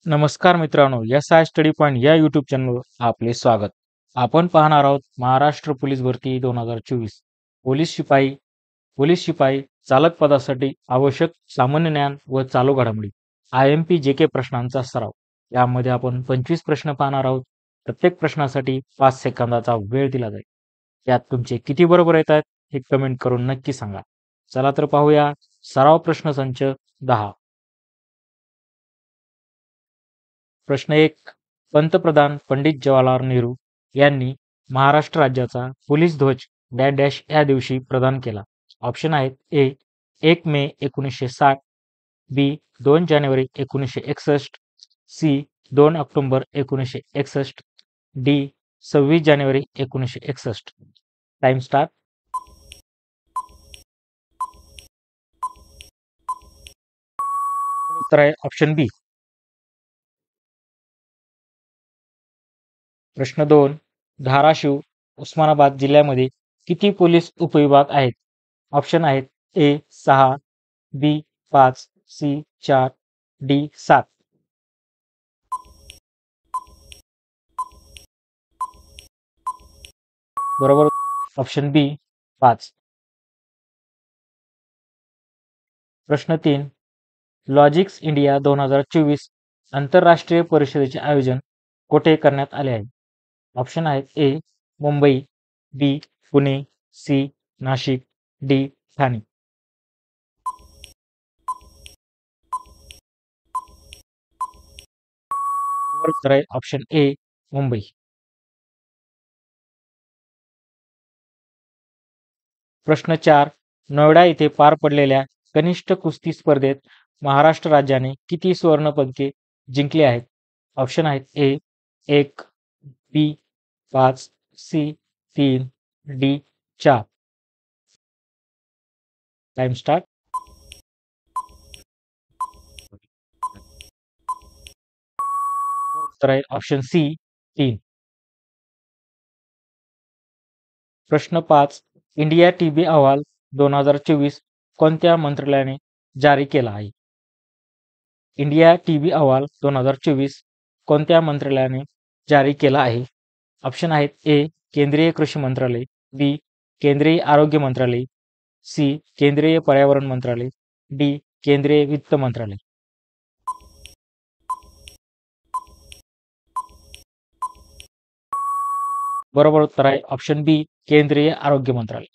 नमस्कार मित्रांनो, SI study point या यूट्यूब चॅनलवर आपले स्वागत. आपण पाहणार आहोत महाराष्ट्र पोलीस भरती 2024. पोलीस शिपाई चालक पदासाठी आवश्यक सामान्य ज्ञान व चालू घडामोडी IMP JK प्रश्नांचा सराव. यामध्ये आपण 25 प्रश्न पाहणार आहोत. प्रत्येक प्रश्नासाठी 5 सेकंदाचा वेळ दिला जाईल. यात तुमचे किती बरोबर येत आहेत हे कमेंट करून नक्की सांगा. चला तर पाहूया. सराव प्रश्न संच 10. प्रश्न 1. पंतप्रधान पंडित जवाहरलाल नेहरू यांनी महाराष्ट्र राज्याचा पोलीस ध्वज डॅश डॅश या दिवशी प्रदान केला. ऑप्शन आहेत: ए 1 मे 1960, बी 2 जानेवारी 1961, सी 2 ऑक्टोबर 1961, डी 26 जानेवारी 1961. Time start. उत्तर आहे ऑप्शन बी. प्रश्न 2. धाराशिव, उस्मानाबाद जिल्ह्यामध्ये किती पोलीस उपविभाग आहेत? ऑप्शन आहेत: ए 6, बी 5, सी 4, डी 7. बरोबर ऑप्शन बी 5. प्रश्न 3. लॉजिक्स इंडिया 2024 आंतरराष्ट्रीय परिषदेचे आयोजन कोठे करण्यात आले आहे? ऑप्शन आहेत: ए मुंबई, बी पुणे, सी नाशिक, डी ठाणे. उत्तर आहे ऑप्शन ए मुंबई. प्रश्न 4. नोएडा येथे पार पडलेल्या कनिष्ठ कुस्ती स्पर्धेत महाराष्ट्र राज्याने किती सुवर्ण पदके जिंकली आहेत? ऑप्शन आहेत: ए 1, बी 5, सी 3, डी 4. Time start. उत्तर आहे ऑप्शन सी 3. प्रश्न 5. इंडिया टीबी अहवाल 2024 कोणत्या मंत्रालयाने जारी केला आहे? इंडिया टीबी अहवाल 2024 कोणत्या मंत्रालयाने जारी केला आहे? ऑप्शन आहेत: ए केंद्रीय कृषी मंत्रालय, बी केंद्रीय आरोग्य मंत्रालय, सी केंद्रीय पर्यावरण मंत्रालय, डी केंद्रीय वित्त मंत्रालय. बरोबर उत्तर आहे ऑप्शन बी केंद्रीय आरोग्य मंत्रालय.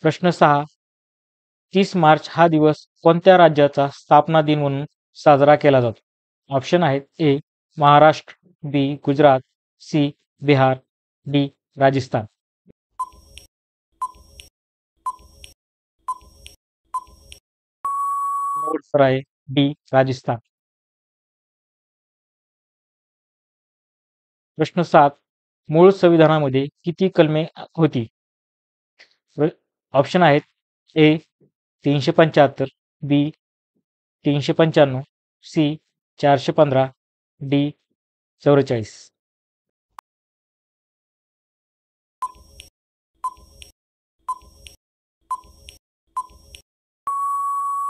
प्रश्न 6. 30 मार्च हा दिवस कोणत्या राज्याचा स्थापना दिन म्हणून साजरा केला जातो? ऑप्शन आहेत: ए महाराष्ट्र, बी गुजरात, सी बिहार, डी राजस्थान. बरोबर उत्तर आहे डी राजस्थान. प्रश्न 7. मूळ संविधानामध्ये किती कलमे होती? ऑप्शन आहेत: ए 375, बी 395, सी 415, डी 44.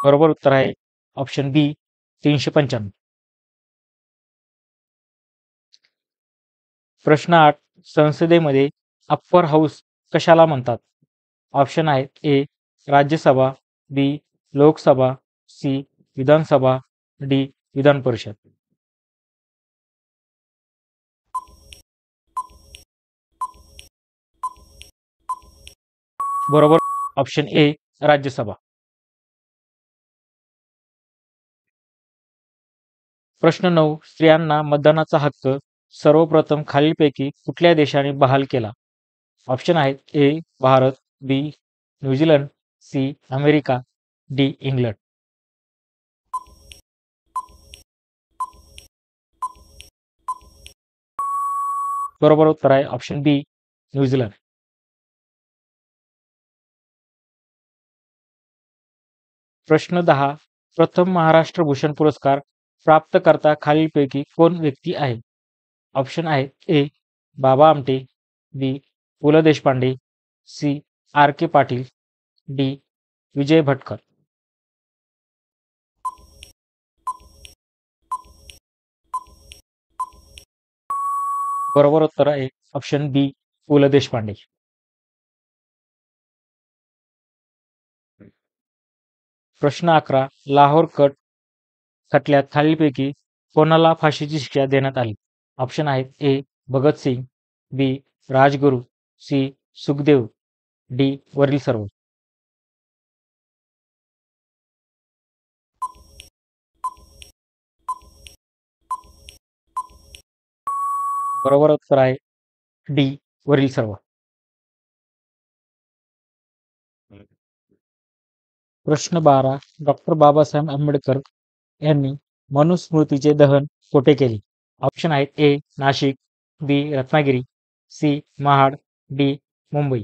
बरोबर उत्तर आहे ऑप्शन बी 395. प्रश्न 8. संसदेमध्ये अप्पर हाऊस कशाला म्हणतात? ऑप्शन आहेत: ए राज्यसभा, बी लोकसभा, सी विधानसभा, डी विधान परिषद. बरोबर ऑप्शन ए राज्यसभा. प्रश्न 9. स्त्रियांना मतदानाचा हक्क सर्वप्रथम खालीलपैकी कुठल्या देशाने बहाल केला? ऑप्शन आहेत: A Bharat, B New Zealand, C America, D England. बरोबर उत्तर आहे ऑप्शन बी न्यूझीलंड. प्रश्न 10. प्रथम महाराष्ट्र भूषण पुरस्कार प्राप्तकर्ता खालीलपैकी कोण व्यक्ती आहे? ऑप्शन आहेत: ए बाबा आमटे, बी पु ल देशपांडे, सी आर के पाटील, डी विजय भटकर. बरोबर उत्तर आहे ऑप्शन बी पु ल देशपांडे. प्रश्न 11 लाहोर खटल्यात खालीलपैकी कोणाला फाशीची शिक्षा देण्यात आली? ऑप्शन आहेत ए भगतसिंग, बी राजगुरू, सी सुखदेव, डी वरील सर्व. बरोबर उत्तर आहे डी वरील सर्व. प्रश्न 12 डॉक्टर बाबासाहेब आंबेडकर यांनी मनुस्मृतीचे दहन कोठे केले? ऑप्शन आहेत ए नाशिक, बी रत्नागिरी, सी महाड, डी मुंबई.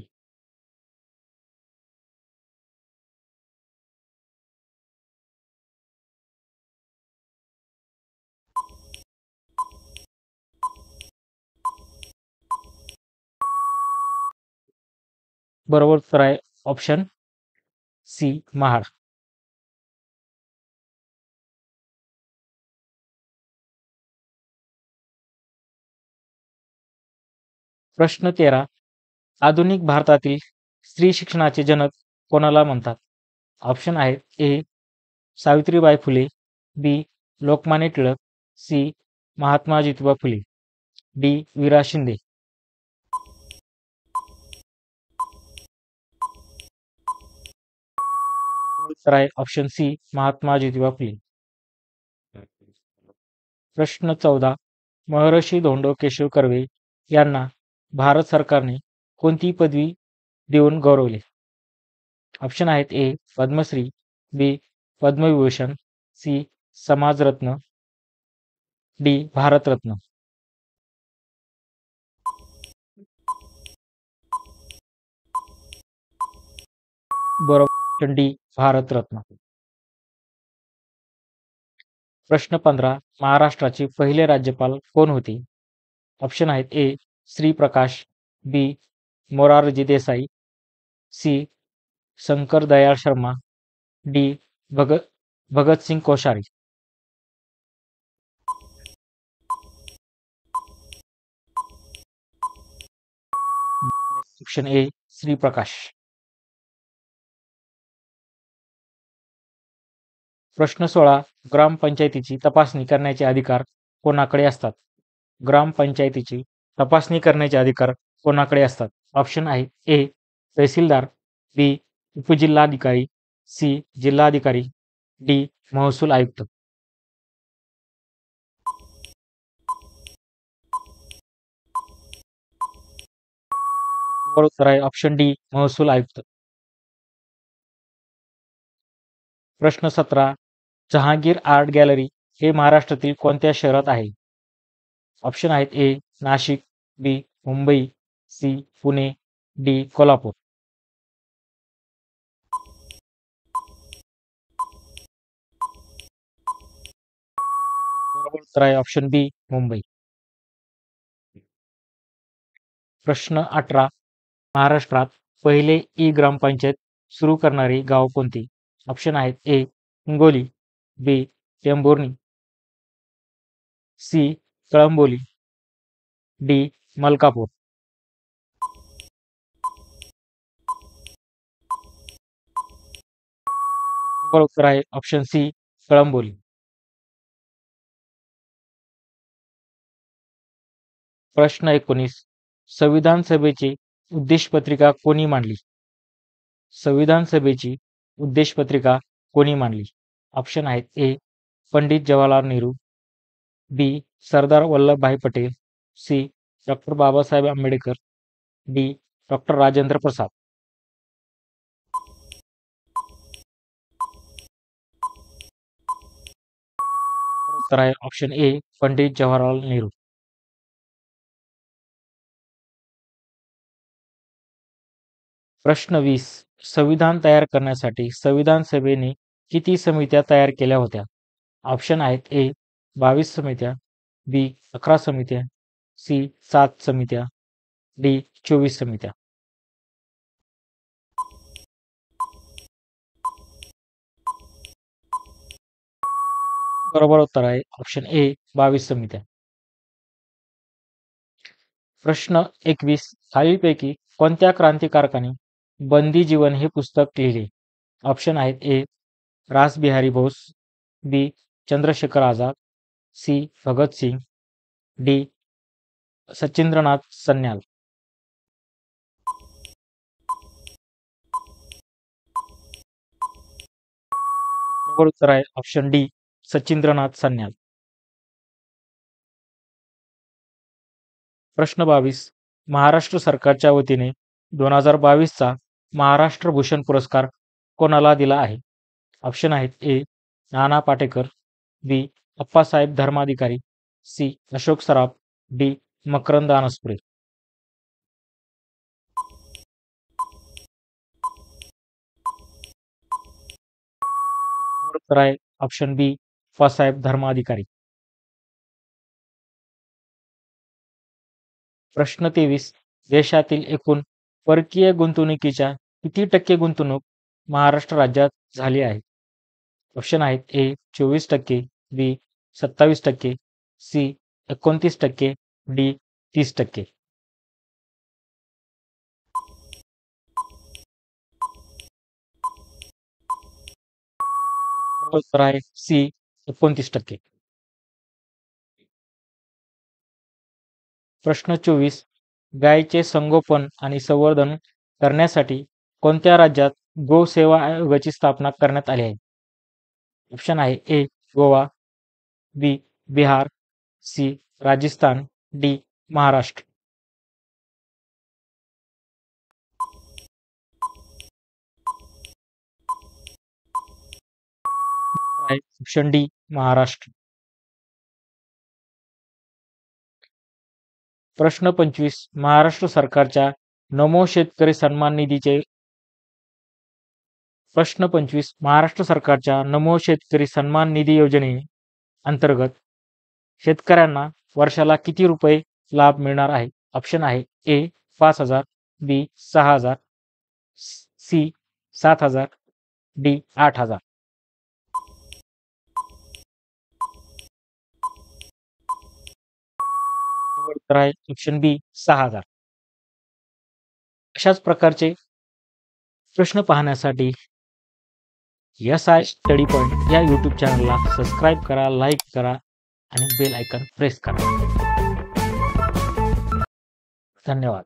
बरोबर उत्तर आहे ऑप्शन सी महाड. प्रश्न 13 आधुनिक भारतातील स्त्री शिक्षणाचे जनक कोणाला म्हणतात? ऑप्शन आहेत ए सावित्रीबाई फुले, बी लोकमान्य टिळक, सी महात्मा ज्योतिबा फुले, डी विरा शिंदे. उत्तर आहे ऑप्शन सी महात्मा ज्योतिबा फुले. प्रश्न 14 महर्षी धोंडो केशव कर्वे यांना भारत सरकारने कोणती पदवी देऊन गौरवले? ऑप्शन आहेत ए पद्मश्री, बी पद्मविभूषण, सी समाजरत्न, डी भारतरत्न. बरोबर ऑप्शन डी भारतरत्न. प्रश्न 15 महाराष्ट्राचे पहिले राज्यपाल कोण होते? ऑप्शन आहेत A Shriprakash, B Morarji Desai, C Shankar Dayal Sharma, D Bhagat Singh Koshyari. Option A Shriprakash. प्रश्न 16 ग्रामपंचायतीची तपासणी करण्याचे अधिकार कोणाकडे असतात? ग्रामपंचायतीची तपासणी करण्याचे अधिकार कोणाकडे असतात? ऑप्शन आहे ए तहसीलदार, बी उपजिल्हाधिकारी, सी जिल्हाधिकारी, डी महसूल आयुक्त. बरोबर उत्तर आहे ऑप्शन डी महसूल आयुक्त. प्रश्न 17 जहांगीर आर्ट गॅलरी हे महाराष्ट्रातील कोणत्या शहरात आहे? ऑप्शन आहेत ए नाशिक, बी मुंबई, सी पुणे, डी कोल्हापूर. बरोबर उत्तर आहे ऑप्शन बी मुंबई. प्रश्न 18 महाराष्ट्रात पहिले ई ग्रामपंचायत सुरू करणारे गाव कोणते? ऑप्शन आहेत ए हिंगोली, बी टेंभुर्णी, सी कळंबोली, डी मलकापूर. बरोबर उत्तर आहे ऑप्शन सी कळंबोली. प्रश्न 19 संविधान सभेची उद्देशपत्रिका कोणी मांडली? संविधान सभेची उद्देशपत्रिका कोणी मांडली? ऑप्शन आहेत A Pandit Jawaharlal Nehru, B Sardar Vallabhbhai Patel, C doctor Babasaheb Ambedkar, D doctor Rajendra Prasad. उत्तर आहे ऑप्शन ए पंडित जवाहरलाल नेहरू. प्रश्न 20 संविधान तयार करण्यासाठी संविधान सभेने किती समित्या तयार केल्या होत्या? ऑप्शन आहेत ए 22 समित्या, बी 11 समित्या, सी 7 समित्या, डी 24 समित्या. बरोबर उत्तर आहे ऑप्शन ए 22 समित्या. प्रश्न 21. खालीलपैकी कोणत्या क्रांतिकारकाने बंदी जीवन हे पुस्तक लिहिले? ऑप्शन आहेत: ए. रासबिहारी बोस, बी. चंद्रशेखर आझाद, सी. भगत सिंग, डी. सचिंद्रनाथ सन्याल. बरोबर उत्तर आहे ऑप्शन डी, सचिंद्रनाथ सन्याल. प्रश्न 22. महाराष्ट्र सरकारच्या वतीने 2022चा महाराष्ट्र भूषण पुरस्कार कोणाला दिला आहे? ऑप्शन आहेत: ए. नाना पाटेकर, बी. अप्पासाहेब धर्माधिकारी, सी. अशोक सराफ, डी. मकरंद अनासपुरे. उत्तर आहे ऑप्शन बी, अप्पासाहेब धर्माधिकारी. प्रश्न 23. देशातील एकूण परकीय गुंतवणुकीच्या किती टक्के गुंतवणूक महाराष्ट्र राज्यात झाली आहे? ऑप्शन आहेत: ए. 24%, बी. 27%, सी. 29%, डी. 30%. उत्तर आहे सी, 29%. प्रश्न 24. गायीचे संगोपन आणि संवर्धन करण्यासाठी कोणत्या राज्यात गो सेवा आयोगाची स्थापना करण्यात आली आहे? ऑप्शन आहे: A. Goa, B. Bihar, C. Rajasthan, D. Maharashtra. Option D, Maharashtra. प्रश्न 25. महाराष्ट्र सरकारच्या नमो शेतकरी सन्मान निधीचे प्रश्न 25. महाराष्ट्र सरकारच्या नमो शेतकरी सन्मान निधी योजने अंतर्गत शेतकऱ्यांना वर्षाला किती रुपये लाभ मिळणार आहे? ऑप्शन आहे: ए. 5,000, बी. 6,000, सी. 7,000, डी. 8,000. उत्तर आहे ऑप्शन बी, 6,000. अशाच प्रकारचे प्रश्न पाहण्यासाठी SI स्टडी पॉइंट या यूट्यूब चॅनलला सबस्क्राईब करा, लाईक करा आणि बेल आयकॉन प्रेस करा. धन्यवाद.